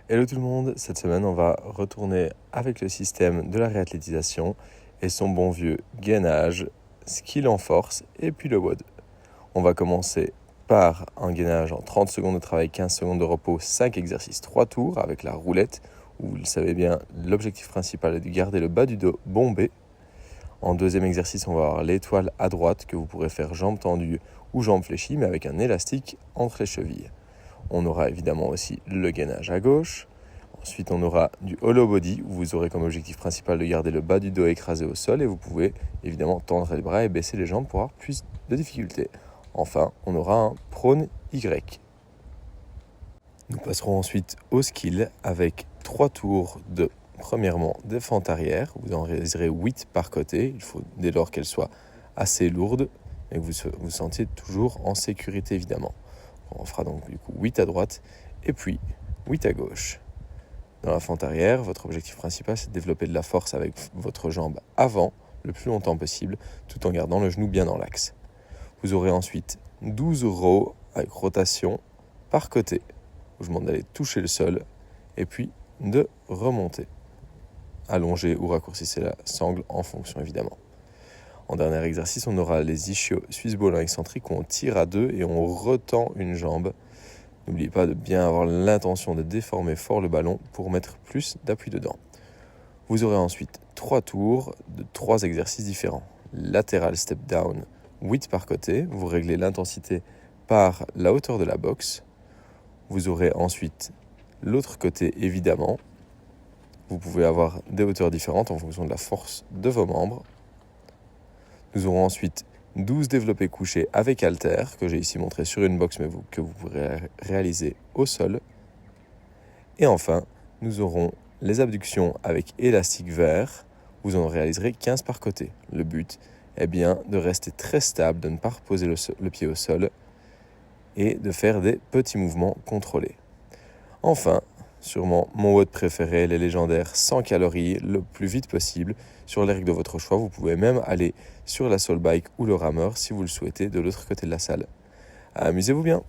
Hello tout le monde, cette semaine on va retourner avec le système de la réathlétisation et son bon vieux gainage, skill en force et puis le WOD. On va commencer par un gainage en 30 secondes de travail, 15 secondes de repos, 5 exercices, 3 tours avec la roulette où vous le savez bien, l'objectif principal est de garder le bas du dos bombé. En deuxième exercice, on va avoir l'étoile à droite que vous pourrez faire jambes tendues ou jambes fléchies mais avec un élastique entre les chevilles. On aura évidemment aussi le gainage à gauche. Ensuite, on aura du hollow body où vous aurez comme objectif principal de garder le bas du dos écrasé au sol et vous pouvez évidemment tendre les bras et baisser les jambes pour avoir plus de difficulté. Enfin, on aura un prone Y. Nous passerons ensuite au skill avec 3 tours de, premièrement, de fente arrière. Vous en réaliserez 8 par côté. Il faut dès lors qu'elle soit assez lourde et que vous vous sentiez toujours en sécurité évidemment. On fera donc du coup 8 à droite et puis 8 à gauche. Dans la fente arrière, votre objectif principal, c'est de développer de la force avec votre jambe avant le plus longtemps possible, tout en gardant le genou bien dans l'axe. Vous aurez ensuite 12 rows avec rotation par côté. Je vous demande d'aller toucher le sol et puis de remonter. Allongez ou raccourcissez la sangle en fonction évidemment. En dernier exercice, on aura les ischios Swiss ball excentriques où on tire à deux et on retend une jambe. N'oubliez pas de bien avoir l'intention de déformer fort le ballon pour mettre plus d'appui dedans. Vous aurez ensuite 3 tours de 3 exercices différents. Lateral step down, 8 par côté. Vous réglez l'intensité par la hauteur de la boxe. Vous aurez ensuite l'autre côté évidemment. Vous pouvez avoir des hauteurs différentes en fonction de la force de vos membres. Nous aurons ensuite 12 développés couchés avec halter, que j'ai ici montré sur une box, mais que vous pourrez réaliser au sol. Et enfin, nous aurons les abductions avec élastique vert. Vous en réaliserez 15 par côté. Le but est bien de rester très stable, de ne pas reposer le pied au sol et de faire des petits mouvements contrôlés. Enfin, sûrement mon WOD préféré, les légendaires 100 calories le plus vite possible sur les règles de votre choix. Vous pouvez même aller sur la soul bike ou le rameur si vous le souhaitez de l'autre côté de la salle. Amusez-vous bien!